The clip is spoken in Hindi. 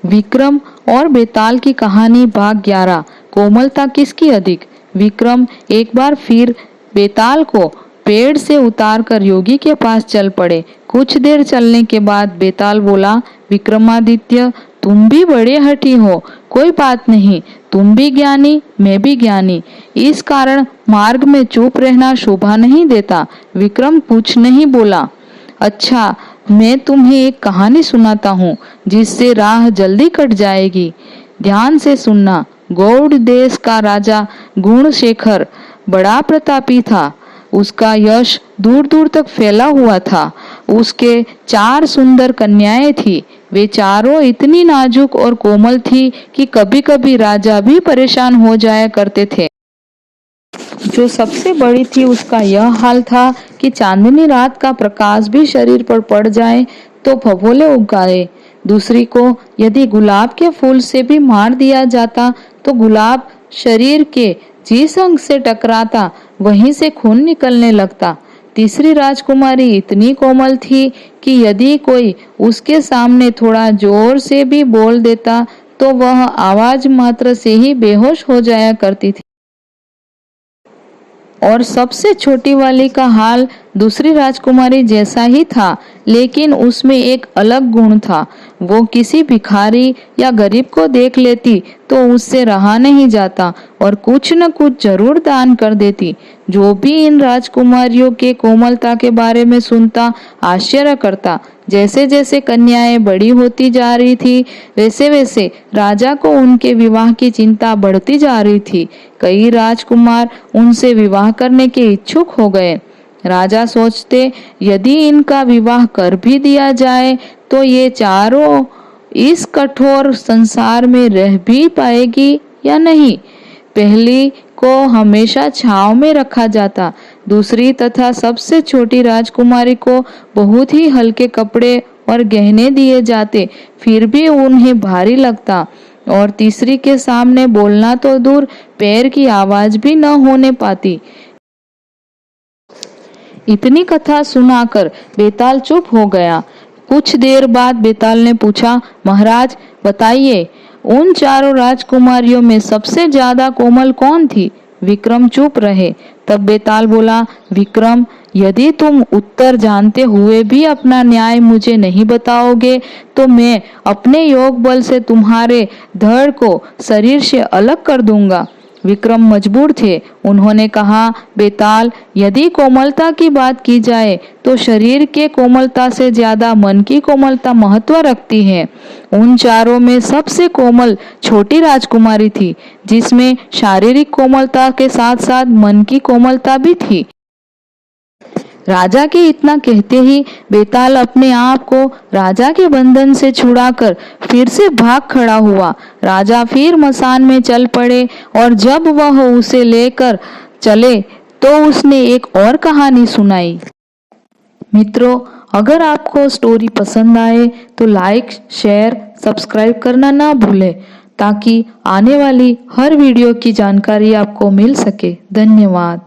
विक्रम और बेताल की कहानी भाग 11। कोमलता किसकी अधिक। विक्रम एक बार फिर बेताल को पेड़ से उतारकर योगी के पास चल पड़े। कुछ देर चलने के बाद बेताल बोला, विक्रमादित्य, तुम भी बड़े हठी हो। कोई बात नहीं, तुम भी ज्ञानी, मैं भी ज्ञानी, इस कारण मार्ग में चुप रहना शोभा नहीं देता। विक्रम कुछ नहीं बोला। अच्छा, मैं तुम्हें एक कहानी सुनाता हूँ जिससे राह जल्दी कट जाएगी। ध्यान से सुनना। गौड़ देश का राजा गुणशेखर बड़ा प्रतापी था। उसका यश दूर दूर तक फैला हुआ था। उसके 4 सुंदर कन्याएं थी। वे चारों इतनी नाजुक और कोमल थी कि कभी कभी राजा भी परेशान हो जाया करते थे। जो सबसे बड़ी थी उसका यह हाल था कि चांदनी रात का प्रकाश भी शरीर पर पड़ जाए तो फफोले उगाए। दूसरी को यदि गुलाब के फूल से भी मार दिया जाता तो गुलाब शरीर के जिस अंग से टकराता वहीं से खून निकलने लगता। तीसरी राजकुमारी इतनी कोमल थी कि यदि कोई उसके सामने थोड़ा जोर से भी बोल देता तो वह आवाज मात्र से ही बेहोश हो जाया करती थी। और सबसे छोटी वाली का हाल दूसरी राजकुमारी जैसा ही था, लेकिन उसमें एक अलग गुण था। वो किसी भिखारी या गरीब को देख लेती तो उससे रहा नहीं जाता और कुछ न कुछ जरूर दान कर देती। जो भी इन राजकुमारियों के कोमलता के बारे में सुनता आश्चर्य करता। जैसे जैसे कन्याएं बड़ी होती जा रही थी वैसे वैसे राजा को उनके विवाह की चिंता बढ़ती जा रही थी। कई राजकुमार उनसे विवाह करने के इच्छुक हो गए। राजा सोचते, यदि इनका विवाह कर भी दिया जाए तो ये चारों इस कठोर संसार में रह भी पाएगी या नहीं। पहली को हमेशा छांव में रखा जाता। दूसरी तथा सबसे छोटी राजकुमारी को बहुत ही हल्के कपड़े और गहने दिए जाते, फिर भी उन्हें भारी लगता। और तीसरी के सामने बोलना तो दूर, पैर की आवाज भी न होने पाती। इतनी कथा सुनाकर बेताल चुप हो गया। कुछ देर बाद बेताल ने पूछा, महाराज बताइए, उन चारों राजकुमारियों में सबसे ज्यादा कोमल कौन थी। विक्रम चुप रहे। तब बेताल बोला, विक्रम, यदि तुम उत्तर जानते हुए भी अपना न्याय मुझे नहीं बताओगे तो मैं अपने योग बल से तुम्हारे धड़ को शरीर से अलग कर दूंगा। विक्रम मजबूर थे। उन्होंने कहा, बेताल, यदि कोमलता की बात की जाए तो शरीर के कोमलता से ज्यादा मन की कोमलता महत्व रखती है। उन चारों में सबसे कोमल छोटी राजकुमारी थी, जिसमें शारीरिक कोमलता के साथ साथ मन की कोमलता भी थी। राजा के इतना कहते ही बेताल अपने आप को राजा के बंधन से छुड़ाकर फिर से भाग खड़ा हुआ। राजा फिर मसान में चल पड़े और जब वह उसे लेकर चले तो उसने एक और कहानी सुनाई। मित्रों, अगर आपको स्टोरी पसंद आए तो लाइक, शेयर, सब्सक्राइब करना ना भूलें ताकि आने वाली हर वीडियो की जानकारी आपको मिल सके। धन्यवाद।